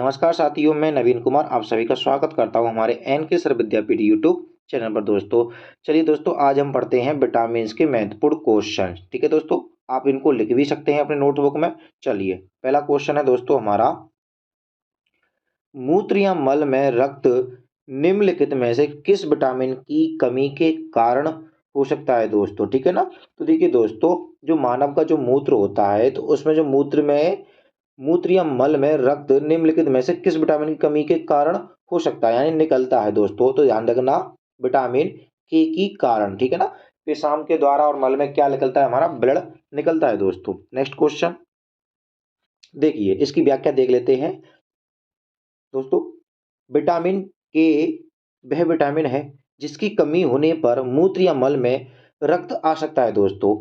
नमस्कार साथियों, मैं नवीन कुमार आप सभी का स्वागत करता हूं हमारे एन के सर विद्यापीठ यूट्यूब चैनल पर। दोस्तों चलिए दोस्तों, आज हम पढ़ते हैं विटामिन के महत्वपूर्ण क्वेश्चन। ठीक है दोस्तों, आप इनको लिख भी सकते हैं अपने नोटबुक में। चलिए, पहला क्वेश्चन है दोस्तों हमारा, मूत्र या मल में रक्त निम्नलिखित में से किस विटामिन की कमी के कारण हो सकता है दोस्तों। ठीक है ना। तो देखिए दोस्तों, जो मानव का जो मूत्र होता है, तो उसमें जो मूत्र या मल में रक्त निम्नलिखित में से किस विटामिन की कमी के कारण हो सकता है, यानी निकलता है दोस्तों। तो ध्यान रखना, विटामिन के की कारण। ठीक है ना। पेशाब के द्वारा और मल में क्या निकलता है, हमारा ब्लड निकलता है दोस्तों। नेक्स्ट क्वेश्चन देखिए, इसकी व्याख्या देख लेते हैं दोस्तों। विटामिन के वह विटामिन है जिसकी कमी होने पर मूत्र या मल में रक्त आ सकता है दोस्तों।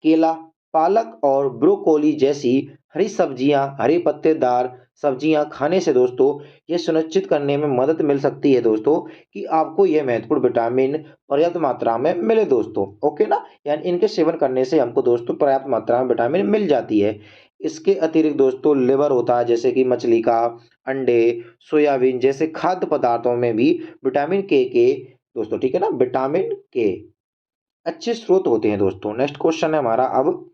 केला, पालक और ब्रोकोली जैसी हरी सब्जियां, हरे पत्तेदार सब्जियां खाने से दोस्तों यह सुनिश्चित करने में मदद मिल सकती है दोस्तों कि आपको यह महत्वपूर्ण विटामिन पर्याप्त मात्रा में मिले दोस्तों। ओके ना। यानी इनके सेवन करने से हमको दोस्तों पर्याप्त मात्रा में विटामिन मिल जाती है। इसके अतिरिक्त दोस्तों लिवर होता है, जैसे कि मछली का, अंडे, सोयाबीन जैसे खाद्य पदार्थों में भी विटामिन के दोस्तों, ठीक है ना, विटामिन के अच्छे स्रोत होते हैं दोस्तों। नेक्स्ट क्वेश्चन है हमारा अब,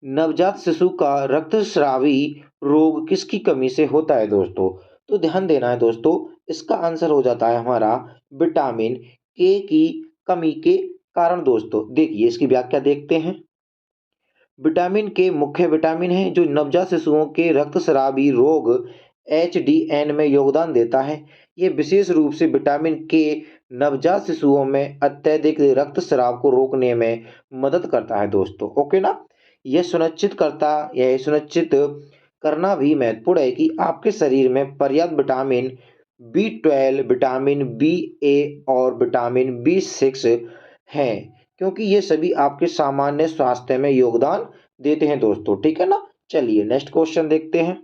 नवजात शिशु का रक्तस्रावी रोग किसकी कमी से होता है दोस्तों। तो ध्यान देना है दोस्तों, इसका आंसर हो जाता है हमारा विटामिन के की कमी के कारण दोस्तों। देखिए, इसकी व्याख्या देखते हैं। विटामिन के मुख्य विटामिन है जो नवजात शिशुओं के रक्तस्रावी रोग HDN में योगदान देता है। ये विशेष रूप से विटामिन के नवजात शिशुओं में अत्यधिक रक्तस्राव को रोकने में मदद करता है दोस्तों। ओके ना। यह सुनिश्चित करना भी महत्वपूर्ण है कि आपके शरीर में पर्याप्त विटामिन B12, विटामिन BA और विटामिन B6 हैं, क्योंकि ये सभी आपके सामान्य स्वास्थ्य में योगदान देते हैं दोस्तों। ठीक है ना। चलिए नेक्स्ट क्वेश्चन देखते हैं।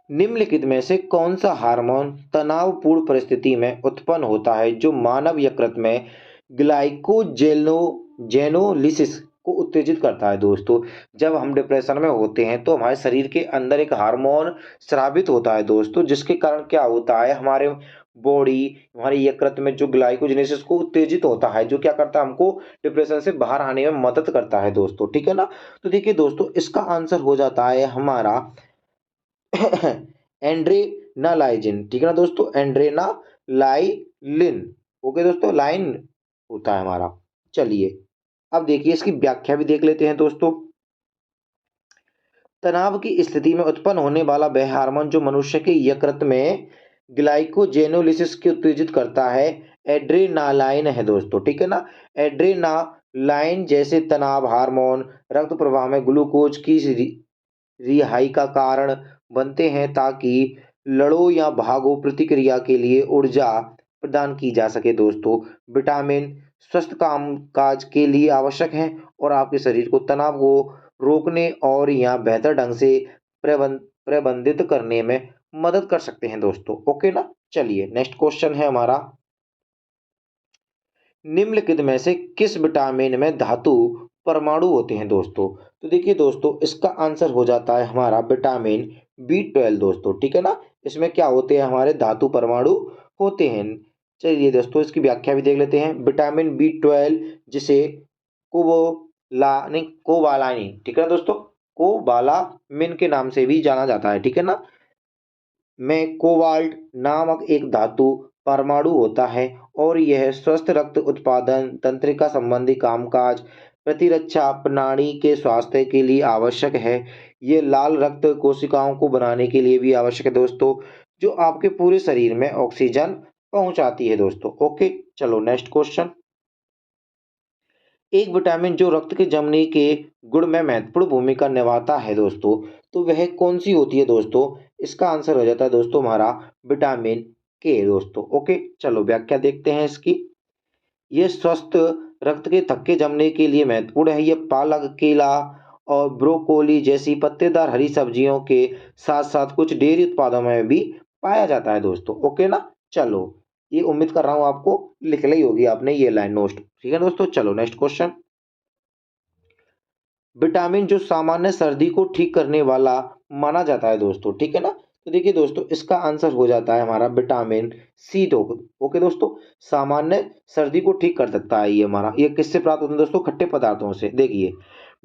निम्नलिखित में से कौन सा हार्मोन तनावपूर्ण परिस्थिति में उत्पन्न होता है जो मानव यकृत में ग्लाइकोजेनोलिसिस को उत्तेजित करता है दोस्तों। जब हम डिप्रेशन में होते हैं तो हमारे शरीर के अंदर एक हार्मोन स्रावित होता है दोस्तों, जिसके कारण क्या होता है, हमारे यकृत में जो ग्लाइकोजेनेसिस को उत्तेजित होता है, जो क्या करता है, हमको डिप्रेशन से बाहर आने में मदद करता है दोस्तों। ठीक है ना। तो देखिए दोस्तों, इसका आंसर हो जाता है हमारा एंड्रेनालाइजिन। ठीक है ना दोस्तों, एंड्रेनालाइलिन। ओके दोस्तों, लाइन होता है हमारा। चलिए, अब देखिए इसकी व्याख्या भी देख लेते हैं दोस्तों। तनाव की स्थिति में उत्पन्न होने वाला वह हार्मोन जो मनुष्य के यकृत में ग्लाइकोजेनोलिसिस को उत्तेजित करता है, एड्रेनालाइन है दोस्तों। ठीक है ना। एड्रेनालाइन जैसे तनाव हार्मोन रक्त प्रवाह में ग्लूकोज की रिहाई का कारण बनते हैं, ताकि लड़ो या भागो प्रतिक्रिया के लिए ऊर्जा प्रदान की जा सके दोस्तों। विटामिन स्वस्थ कामकाज के लिए आवश्यक हैं और आपके शरीर को तनाव को रोकने और या बेहतर ढंग से प्रबंधित करने में मदद कर सकते हैं दोस्तों। ओके ना। चलिए नेक्स्ट क्वेश्चन है हमारा, निम्नलिखित में से किस विटामिन में धातु परमाणु होते हैं दोस्तों। तो देखिए दोस्तों, इसका आंसर हो जाता है हमारा विटामिन B12 दोस्तों। ठीक है ना। इसमें क्या होते हैं, हमारे धातु परमाणु होते हैं। चलिए दोस्तों, इसकी व्याख्या भी देख लेते हैं। विटामिन B12 जिसे कोबालामिन, ठीक है ना दोस्तों, कोबालामिन के नाम से भी जाना जाता है, ठीक है ना, में कोबाल्ट नामक एक धातु परमाणु होता है और यह स्वस्थ रक्त उत्पादन, तंत्रिका संबंधी कामकाज, प्रतिरक्षा प्रणाली के स्वास्थ्य के लिए आवश्यक है। ये लाल रक्त कोशिकाओं को बनाने के लिए भी आवश्यक है दोस्तों, जो आपके पूरे शरीर में ऑक्सीजन पहुंचाती है दोस्तों। ओके, चलो नेक्स्ट क्वेश्चन। एक विटामिन जो रक्त के जमने के गुण में महत्वपूर्ण भूमिका निभाता है दोस्तों, तो वह कौन सी होती है दोस्तों। इसका आंसर हो जाता है दोस्तों हमारा विटामिन के दोस्तों। ओके, चलो व्याख्या देखते हैं इसकी। ये स्वस्थ रक्त के थक्के जमने के लिए महत्वपूर्ण है। ये पालक, केला और ब्रोकोली जैसी पत्तेदार हरी सब्जियों के साथ साथ कुछ डेयरी उत्पादों में भी पाया जाता है दोस्तों। ओके ना। चलो, ये उम्मीद कर रहा हूं आपको लिख ली होगी आपने ये लाइन नोट। ठीक है दोस्तों, चलो नेक्स्ट क्वेश्चन। विटामिन जो सामान्य सर्दी को ठीक करने वाला माना जाता है दोस्तों, ठीक है ना। तो देखिए दोस्तों, इसका आंसर हो जाता है हमारा विटामिन सी। तो ओके दोस्तों, सामान्य सर्दी को ठीक कर सकता है ये हमारा। ये किससे प्राप्त होता है दोस्तों? खट्टे पदार्थों से। देखिए,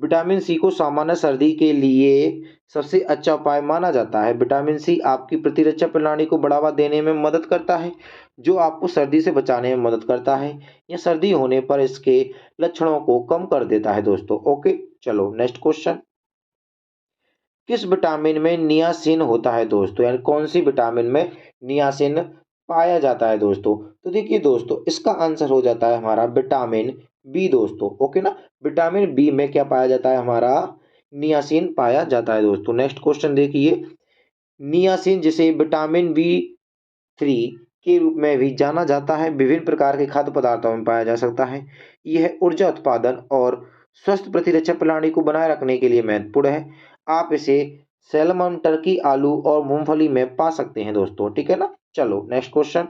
विटामिन सी को सामान्य सर्दी के लिए सबसे अच्छा उपाय माना जाता है। विटामिन सी आपकी प्रतिरक्षा प्रणाली को बढ़ावा देने में मदद करता है, जो आपको सर्दी से बचाने में मदद करता है या सर्दी होने पर इसके लक्षणों को कम कर देता है दोस्तों। ओके, चलो नेक्स्ट क्वेश्चन। किस विटामिन में नियासिन होता है दोस्तों? यानी कौन सी विटामिन में नियासिन पाया जाता है दोस्तों? तो देखिए दोस्तों, इसका आंसर हो जाता है हमारा विटामिन बी दोस्तों। ओके ना, विटामिन बी में क्या पाया जाता है? हमारा नियासिन पाया जाता है दोस्तों। नेक्स्ट क्वेश्चन देखिए, नियासिन जिसे विटामिन बी 3 के रूप में भी जाना जाता है, विभिन्न प्रकार के खाद्य पदार्थों में पाया जा सकता है। यह ऊर्जा उत्पादन और स्वस्थ प्रतिरक्षा प्रणाली को बनाए रखने के लिए महत्वपूर्ण है। आप इसे सैलमन, टर्की, आलू और मूंगफली में पा सकते हैं दोस्तों, ठीक है ना। चलो नेक्स्ट क्वेश्चन।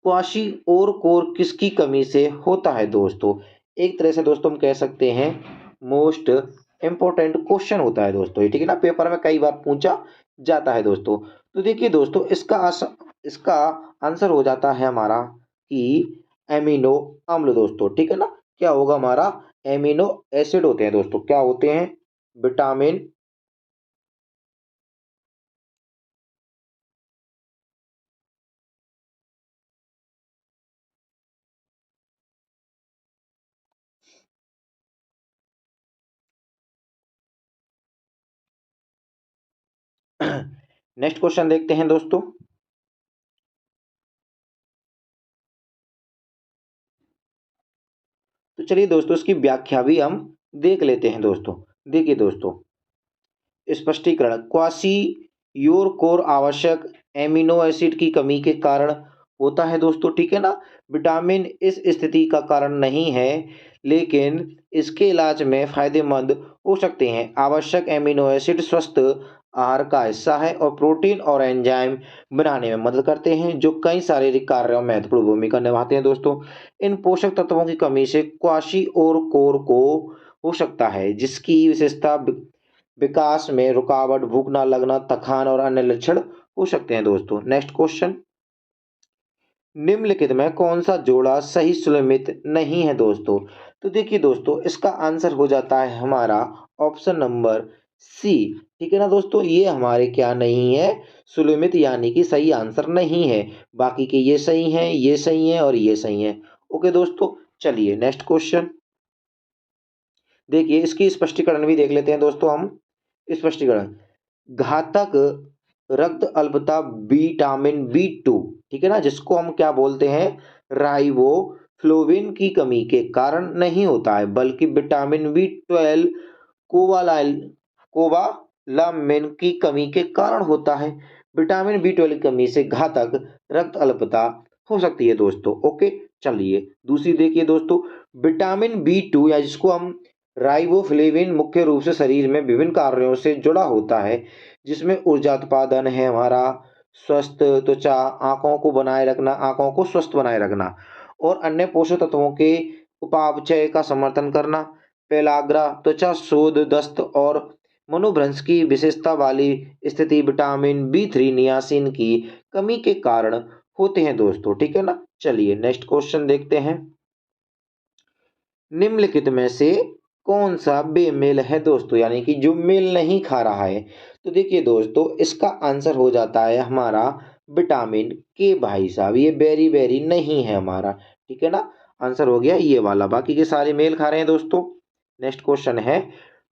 क्वाशी और कोर किसकी कमी से होता है दोस्तों? एक तरह से दोस्तों हम कह सकते हैं मोस्ट इम्पोर्टेंट क्वेश्चन होता है दोस्तों ये, ठीक है ना। पेपर में कई बार पूछा जाता है दोस्तों। तो देखिए दोस्तों, इसका आंसर हो जाता है हमारा कि एमिनो अम्ल दोस्तों, ठीक है ना। क्या होगा हमारा? एमिनो एसिड होते हैं दोस्तों। क्या होते हैं? विटामिन नेक्स्ट क्वेश्चन देखते हैं दोस्तों। तो चलिए दोस्तों, इसकी व्याख्या भी हम देख लेते हैं दोस्तों। देखिए दोस्तों, स्पष्टीकरण। क्वाशियोरकोर आवश्यक एमिनो एसिड की कमी के कारण होता है दोस्तों, ठीक है ना। विटामिन इस स्थिति का कारण नहीं है, लेकिन इसके इलाज में फायदेमंद हो सकते हैं। आवश्यक एमिनो एसिड स्वस्थ आहार का हिस्सा है और प्रोटीन और एंजाइम बनाने में मदद करते हैं, जो कई शारीरिक कार्यों में महत्वपूर्ण भूमिका निभाते हैं दोस्तों। इन पोषक तत्वों की कमी से क्वाशी और कोर को हो सकता है, जिसकी विशेषता विकास में रुकावट, भूख न लगना, थकान और अन्य लक्षण हो सकते हैं दोस्तों। Next question. निम्नलिखित में कौन सा जोड़ा सही सुलमित नहीं है दोस्तों? तो देखिए दोस्तों, इसका आंसर हो जाता है हमारा ऑप्शन नंबर सी, ठीक है ना दोस्तों। ये हमारे क्या नहीं है? सुलमित, यानी कि सही आंसर नहीं है। बाकी के ये सही हैं, ये सही हैं और ये सही हैं। ओके दोस्तों, चलिए नेक्स्ट क्वेश्चन देखिए। इसकी स्पष्टीकरण भी देख लेते हैं दोस्तों हम। स्पष्टीकरण। घातक रक्त अल्पता विटामिन बी 2, ठीक है ना, जिसको हम क्या बोलते हैं? राइबोफ्लोविन की कमी के कारण नहीं होता है, बल्कि विटामिन बी 12 कोवालाइल कोवालामिन की कमी के कारण होता है। विटामिन बी 12 की कमी से घातक रक्त अल्पता हो सकती है दोस्तों। ओके, चलिए दूसरी देखिए दोस्तों। विटामिन बी 2 या जिसको हम राइबोफ्लेविन मुख्य रूप से शरीर में विभिन्न कार्यों से जुड़ा होता है, जिसमें ऊर्जा उत्पादन है हमारा, स्वस्थ त्वचा, आंखों को बनाए रखना, आंखों को स्वस्थ बनाए रखना और अन्य पोषक तत्वों के उपापचय का समर्थन करना, पेलाग्रा, त्वचा शोध, दस्त और मनोभ्रंश की विशेषता वाली स्थिति विटामिन बी 3 नियासिन की कमी के कारण होते हैं दोस्तों, ठीक है ना। चलिए नेक्स्ट क्वेश्चन देखते हैं। निम्नलिखित में से कौन सा बेमेल है दोस्तों? यानी कि जो मेल नहीं खा रहा है। तो देखिए दोस्तों, इसका आंसर हो जाता है हमारा विटामिन के भाई साहब। ये बेरी बेरी नहीं है हमारा, ठीक है ना। आंसर हो गया ये वाला, बाकी के सारे मेल खा रहे हैं दोस्तों। नेक्स्ट क्वेश्चन है,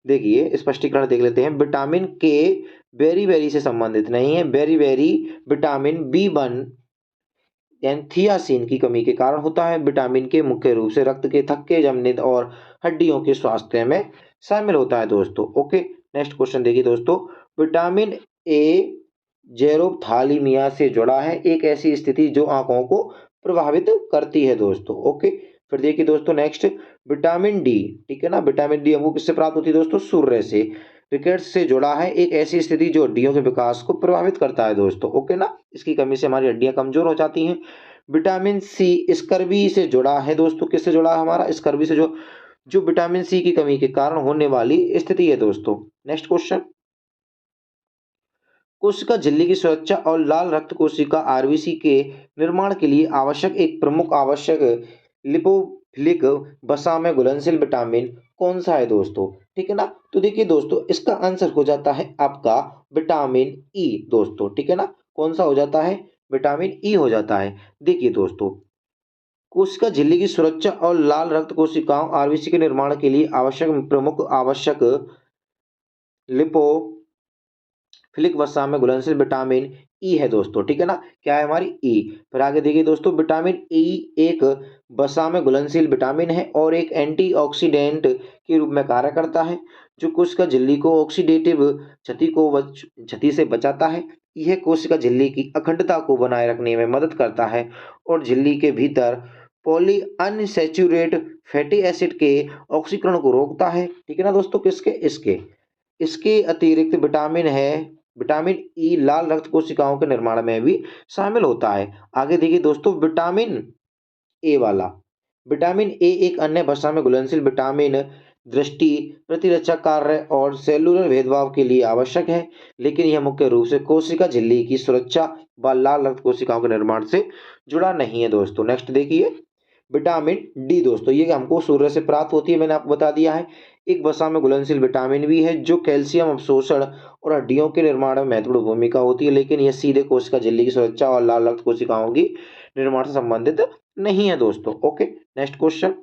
देखिए स्पष्टीकरण देख लेते हैं। विटामिन के बेरी बेरी से संबंधित नहीं है। बेरी बेरी विटामिन बी 1 एंथियासिन की कमी के कारण होता है। विटामिन के मुख्य रूप से रक्त के थक्के जमने और हड्डियों के स्वास्थ्य में शामिल होता है दोस्तों। ओके, नेक्स्ट क्वेश्चन देखिए दोस्तों। विटामिन ए जेरोप्थालिमिया से जुड़ा है, एक ऐसी स्थिति जो आंखों को प्रभावित करती है दोस्तों। ओके, फिर देखिए दोस्तों नेक्स्ट। विटामिन डी, ठीक है ना। विटामिन डी हमको किससे प्राप्त होती है दोस्तों? सूर्य से। रिकेट्स से जुड़ा है, एक ऐसी स्थिति जो हड्डियों के विकास को प्रभावित करता है दोस्तों। ओके ना, इसकी कमी से हमारी हड्डियां कमजोर हो जाती हैं। विटामिन सी स्कर्वी से जुड़ा है दोस्तों। किससे जुड़ा है? हमारा स्कर्वी से, जो जो विटामिन सी की कमी के कारण होने वाली स्थिति है दोस्तों। नेक्स्ट क्वेश्चन, कोशिका झिल्ली की सुरक्षा और लाल रक्त कोशिका आरबीसी के निर्माण के लिए आवश्यक एक प्रमुख आवश्यक लिपोफिलिक वसा में घुलनशील विटामिन कौन सा है दोस्तों? ठीक है ना। तो देखिए दोस्तों, इसका आंसर हो जाता है आपका विटामिन ई दोस्तों। ठीक है ना, कौन सा हो जाता है? विटामिन ई हो जाता है। देखिए दोस्तों, कोशिका झिल्ली की सुरक्षा और लाल रक्त कोशिकाओं आरबीसी के निर्माण के लिए आवश्यक प्रमुख आवश्यक लिपो फिलिक वसा में घुलनशील विटामिन ई है दोस्तों। ठीक है ना, क्या है हमारी ई। फिर आगे देखिए दोस्तों, विटामिन ई एक वसा में घुलनशील विटामिन है और एक एंटीऑक्सीडेंट के रूप में कार्य करता है, जो कोशिका झिल्ली को ऑक्सीडेटिव क्षति से बचाता है। यह कोशिका झिल्ली की अखंडता को बनाए रखने में मदद करता है और झिल्ली के भीतर पॉली अनसैचुरेट फैटी एसिड के ऑक्सीकरण को रोकता है। ठीक है ना दोस्तों, किसके? इसके इसके अतिरिक्त विटामिन है, विटामिन ई लाल रक्त कोशिकाओं के निर्माण में भी शामिल होता है। आगे देखिए दोस्तों, विटामिन ए वाला, विटामिन ए एक अन्य वसा में घुलनशील विटामिन दृष्टि, प्रतिरक्षा कार्य और सेलुलर भेदभाव के लिए आवश्यक है, लेकिन यह मुख्य रूप से कोशिका झिल्ली की सुरक्षा व लाल रक्त कोशिकाओं के निर्माण से जुड़ा नहीं है दोस्तों। नेक्स्ट देखिए, विटामिन डी दोस्तों, ये हमको सूर्य से प्राप्त होती है, मैंने आपको बता दिया है। एक वसा में घुलनशील विटामिन भी है जो कैल्शियम अवशोषण और हड्डियों के निर्माण में महत्वपूर्ण भूमिका होती है, लेकिन यह सीधे कोशिका झिल्ली की सुरक्षा और लाल रक्त कोशिकाओं की निर्माण से संबंधित नहीं है दोस्तों। ओके, नेक्स्ट क्वेश्चन,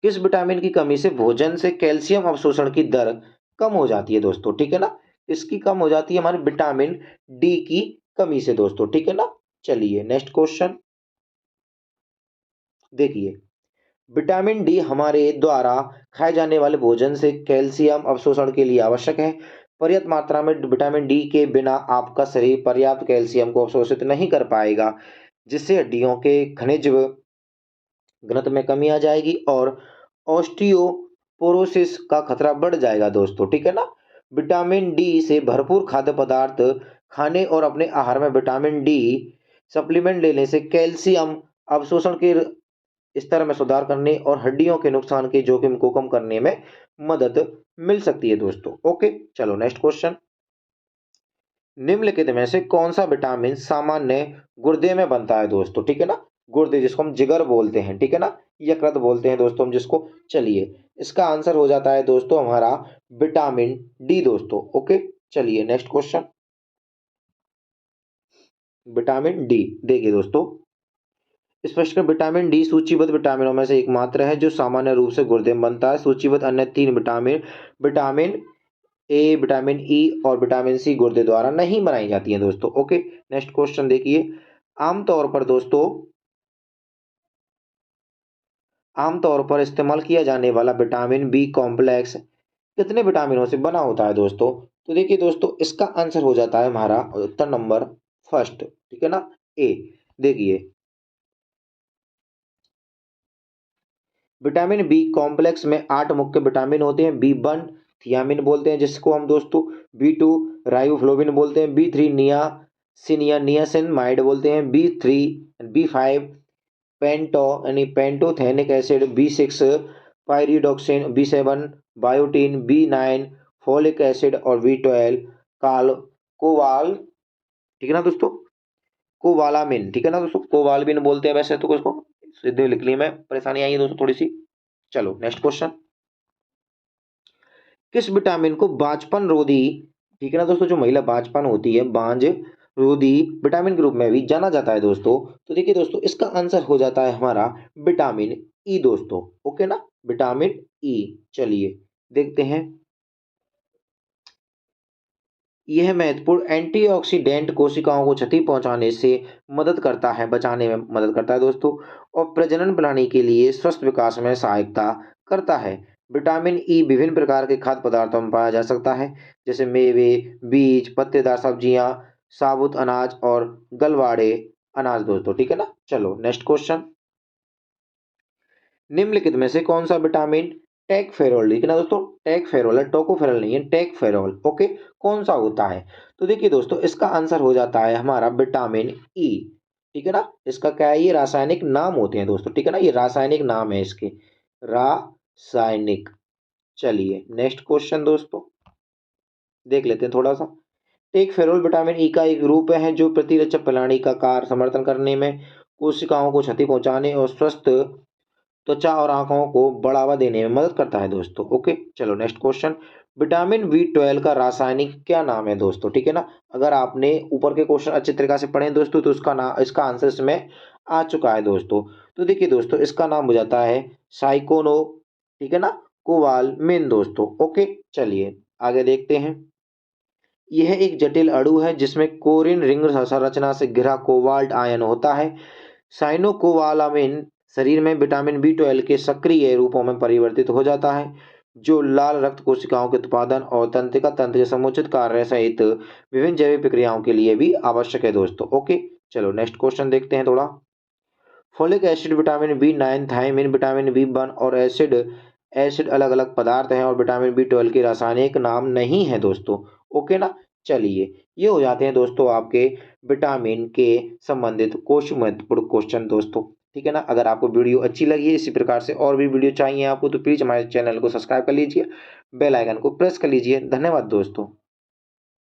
किस विटामिन की कमी से भोजन से कैल्शियम अवशोषण की दर कम हो जाती है दोस्तों? ठीक है ना, इसकी कम हो जाती है हमारे विटामिन डी की कमी से दोस्तों। ठीक है ना, चलिए नेक्स्ट क्वेश्चन देखिए, विटामिन डी हमारे द्वारा खाए जाने वाले भोजन से कैल्शियम अवशोषण के लिए आवश्यक है। पर्याप्त मात्रा में विटामिन डी के बिना आपका शरीर पर्याप्त कैल्शियम को अवशोषित नहीं कर पाएगा, जिससे हड्डियों के खनिज घनत्व में कमी आ जाएगी और ऑस्टियोपोरोसिस का खतरा बढ़ जाएगा दोस्तों। ठीक है ना, विटामिन डी से भरपूर खाद्य पदार्थ खाने और अपने आहार में विटामिन डी सप्लीमेंट लेने से कैल्शियम अवशोषण के स्तर में सुधार करने और हड्डियों के नुकसान के जोखिम को कम करने में मदद मिल सकती है दोस्तों। ओके, चलो नेक्स्ट क्वेश्चन, निम्नलिखित में से कौन सा विटामिन सामान्य गुर्दे में बनता है दोस्तों? ठीक है ना, गुर्दे जिसको हम जिगर बोलते हैं, ठीक है ना, यकृत बोलते हैं दोस्तों हम जिसको। चलिए, इसका आंसर हो जाता है दोस्तों हमारा विटामिन डी दोस्तों। ओके, चलिए नेक्स्ट क्वेश्चन, विटामिन डी देखिए दोस्तों, स्पष्ट कर, विटामिन डी सूचीबद्ध विटामिनों में से एकमात्र है जो सामान्य रूप से गुर्दे में बनता है। सूचीबद्ध अन्य तीन vitamin, vitamin A, vitamin E और विटामिन सी गुर्दे द्वारा नहीं बनाई जाती हैं दोस्तों। ओके, नेक्स्ट क्वेश्चन देखिए, आमतौर पर दोस्तों, आमतौर पर इस्तेमाल किया जाने वाला विटामिन बी कॉम्प्लेक्स कितने विटामिनों से बना होता है दोस्तों? तो देखिए दोस्तों, इसका आंसर हो जाता है हमारा उत्तर नंबर फर्स्ट। ठीक है ना, ए। देखिए, विटामिन बी कॉम्प्लेक्स में 8 मुख्य विटामिन होते हैं। बी1 थियामिन बोलते हैं जिसको हम दोस्तों, बी2 राइबोफ्लोविन बोलते हैं, बी3 नियासिनमाइड बोलते हैं, बी3 बी5 पेंटो यानी पेंटोथेनिक एसिड, बी6 पायरिडोक्सिन, बी7 बायोटीन, बी9 फोलिक एसिड और बी12 काल कोवाल, ठीक है ना दोस्तों, कोवालामिन। ठीक है ना दोस्तों, कोवालमिन बोलते हैं वैसे तो इसको, सीधे लिख ली मैं, परेशानी आई है दोस्तों थोड़ी सी। चलो नेक्स्ट क्वेश्चन, किस विटामिन को बांझपन रोधी, ठीक है ना दोस्तों, जो महिला बांझपन होती है, बांझ रोधी विटामिन के रूप में भी जाना जाता है दोस्तों? तो देखिए दोस्तों, इसका आंसर हो जाता है हमारा विटामिन ई दोस्तों। ओके ना, विटामिन ई। चलिए देखते हैं, यह महत्वपूर्ण एंटीऑक्सीडेंट कोशिकाओं को क्षति पहुंचाने से मदद करता है, बचाने में मदद करता है दोस्तों, और प्रजनन प्रणाली के लिए स्वस्थ विकास में सहायता करता है। विटामिन ई विभिन्न प्रकार के खाद्य पदार्थों में पाया जा सकता है, जैसे मेवे, बीज, पत्तेदार सब्जियां, साबुत अनाज और गलवाड़े अनाज दोस्तों। ठीक है ना, चलो नेक्स्ट क्वेश्चन, निम्नलिखित में से कौन सा विटामिन टेकफेरोल, ठीक है ना दोस्तों, टेकफेरोल है, टोकोफेरोल नहीं है, टेकफेरोल। ओके, कौन सा होता है? तो देखिए दोस्तों, इसका आंसर हो जाता है हमारा विटामिन ई। ठीक है ना, इसका क्या है, ये रासायनिक नाम होते हैं दोस्तों। ठीक है ना, ये रासायनिक नाम है इसके, रासायनिक। चलिए नेक्स्ट क्वेश्चन दोस्तों देख लेते हैं थोड़ा सा। एक फेरोल विटामिन ई का एक रूप है जो प्रतिरक्षा प्रणाली का कार्य समर्थन करने में, कोशिकाओं को क्षति पहुंचाने और स्वस्थ त्वचा और आंखों को बढ़ावा देने में मदद करता है दोस्तों। ओके, चलो नेक्स्ट क्वेश्चन। विटामिन बी 12 का रासायनिक क्या नाम है दोस्तों? ठीक है ना, अगर आपने ऊपर के क्वेश्चन अच्छे तरीके से पढ़े हैं दोस्तों तो उसका नाम, इसका आंसर इसमें आ चुका है दोस्तों। तो देखिए दोस्तों, इसका नाम हो जाता है साइकोनो, ठीक है ना, कोवालमिन दोस्तों। ओके, चलिए आगे देखते हैं। यह एक जटिल अणु है जिसमें कोरिन रिंग संरचना से घिरा कोबाल्ट आयन होता है। साइनोकोबालामिन शरीर में विटामिन बी 12 के सक्रिय रूपों में परिवर्तित हो जाता है, जो लाल रक्त कोशिकाओं के उत्पादन और तंत्रिका तंत्र के समुचित कार्य सहित विभिन्न जैविक प्रक्रियाओं के लिए भी आवश्यक है दोस्तों। ओके, चलो नेक्स्ट क्वेश्चन देखते हैं थोड़ा। Folic acid, vitamin B 9, thiamine, vitamin B 1 और एसिड एसिड अलग अलग पदार्थ हैं और विटामिन बी 12 के रासायनिक नाम नहीं है दोस्तों। ओके ना, चलिए ये हो जाते हैं दोस्तों आपके विटामिन के संबंधित कुछ महत्वपूर्ण क्वेश्चन दोस्तों। ठीक है ना, अगर आपको वीडियो अच्छी लगी है, इसी प्रकार से और भी वीडियो चाहिए आपको, तो प्लीज़ हमारे चैनल को सब्सक्राइब कर लीजिए, बेल आइकन को प्रेस कर लीजिए। धन्यवाद दोस्तों।